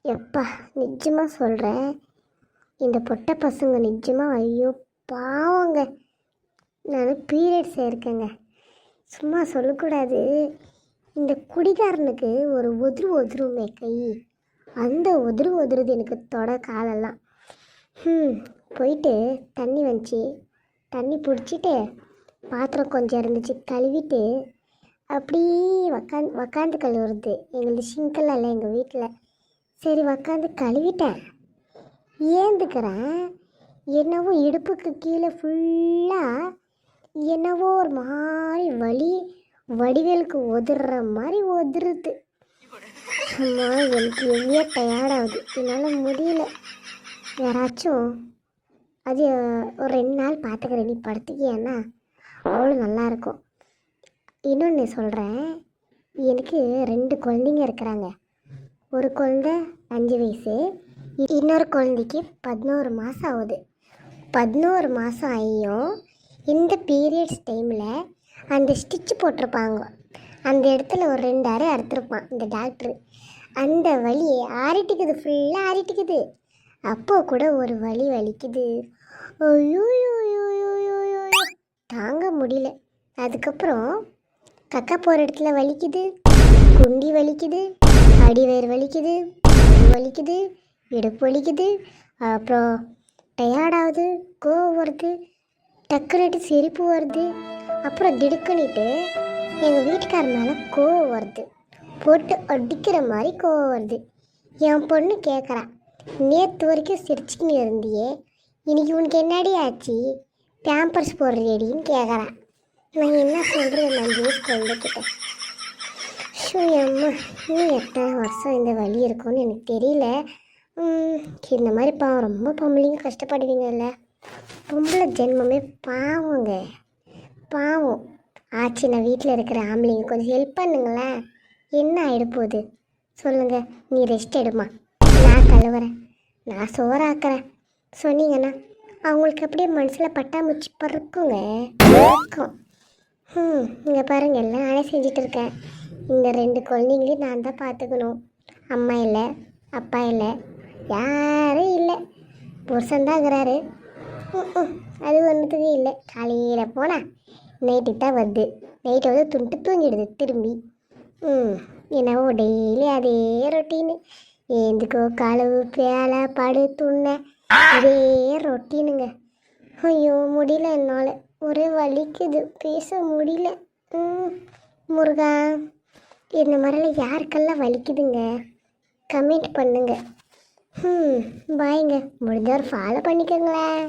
எப்பா நிஜமாக சொல்கிறேன், இந்த பொட்டை பசங்க நிஜமாக ஐயோ பாவங்க. நான் பீரியட்ஸ் இருக்கேங்க, சும்மா சொல்லக்கூடாது. இந்த குடிகாரனுக்கு ஒரு ஒதுருமே கை, அந்த ஒதுருது எனக்கு தொட காலெல்லாம். போயிட்டு தண்ணி வந்துச்சு, தண்ணி பிடிச்சிட்டு பாத்திரம் கொஞ்சம் இருந்துச்சு கழுவிட்டு அப்படியே உக்காந்து கழுவுறது. எங்களுக்கு சிங்கெல்லாம் இல்லை எங்கள் வீட்டில். சரி உக்காந்து கழுவிட்டேன், ஏந்துக்கிறேன். என்னவோ இடுப்புக்கு கீழே ஃபுல்லாக என்னவோ ஒரு மாதிரி வடிவேலுக்கு ஒதுற மாதிரி ஒதுருது. அம்மா எனக்கு எவ்வளோ டயர்டாகுது, என்னால் முடியல. யாராச்சும் அது ஒரு 2 நாள் பார்த்துக்கிறேன், நீ படுத்துக்கியான்னா அவ்வளோ நல்லாயிருக்கும். இன்னொன்று சொல்கிறேன், எனக்கு 2 குழந்தைங்க இருக்கிறாங்க. ஒரு குழந்தை 5 வயசு, இன்னொரு குழந்தைக்கு 11 மாதம் ஆகுது. 11 மாதம் ஆகியும் இந்த பீரியட்ஸ் டைமில் அந்த ஸ்டிச்சு போட்டிருப்பாங்க, அந்த இடத்துல ஒரு 2 அரை அறுத்துருப்பான் இந்த டாக்டரு. அந்த வலி ஆறிட்டுக்குது, ஃபுல்லாக ஆறிட்டுக்குது. அப்போது கூட ஒரு வலி வலிக்குது, ஐயோயோயோயோயோயோ தாங்க முடியல. அதுக்கப்புறம் கக்கா போகிற இடத்துல வலிக்குது, குண்டி வலிக்குது, அடிவயிறு வலிக்குது, வலிக்குது, இடுப்பு வலிக்குது. அப்புறம் டயர்டாகுது, கோவம் வருது, டக்குனுட்டு சிரிப்பு வருது. அப்புறம் திடுக்குனிட்டு எங்கள் வீட்டுக்கார மேலே கோவம் வருது, போட்டு அடிக்கிற மாதிரி கோவம் வருது. என் பொண்ணு கேட்குறா, நேற்று வரைக்கும் சிரிச்சுக்கின்னு இருந்தியே, இன்றைக்கி உனக்கு என்னடி ஆச்சு, பேம்பர்ஸ் போடுறியடின்னு கேட்குறான். நான் என்ன சொல்கிறது, நான் ஜூஸ் குழந்தைக்கிட்டேன். ஷோ அம்மா, இன்னும் எத்தனை வருஷம் இந்த வலி இருக்கும்னு எனக்கு தெரியல. இந்த மாதிரி பாவம், ரொம்ப பொம்பளைங்க கஷ்டப்படுவீங்கல்ல. பொம்பளை ஜென்மமே பாவங்க, பாவம். ஆச்சு, நான் வீட்டில் இருக்கிற ஆம்பளைங்க கொஞ்சம் ஹெல்ப் பண்ணுங்களேன். என்ன ஆகிடப்போகுது சொல்லுங்கள். நீ ரெஸ்ட் எடுமா, நான் கழுவுறேன், நான் சோறாக்குறேன் சொன்னீங்கன்னா அவங்களுக்கு அப்படியே மனசில் பட்டாம்பூச்சி பறக்குங்க, பறக்கும். இங்கே பாருங்கள், எல்லாம் நானே செஞ்சுட்டு இருக்கேன். இந்த 2 குழந்தைங்களையும் நான் தான் பார்த்துக்கணும். அம்மா இல்லை, அப்பா இல்லை, யாரும் இல்லை. புருஷன்தாங்கிறாரு, அது ஒன்றுத்துக்கும் இல்லை. காலையில் போனால் நைட்டுக்கு தான் வருது, நைட்டை வந்து துண்டு தூங்கிடுது திரும்பி. என்னவோ டெய்லி அதே ரொட்டீனு. ஏந்துக்கோ, கழுவு, பேலை, படு, துண்ணை, அதே ரொட்டீனுங்க. ஐயோ முடியல, என்னால் ஒரே வலிக்குது, பேச முடியல. முருகா, இந்த மாதிரிலாம் யாருக்கெல்லாம் வலிக்குதுங்க கமெண்ட் பண்ணுங்க. பாய்ங்க, முடிஞ்ச ஒரு ஃபாலோ பண்ணிக்கோங்களேன்.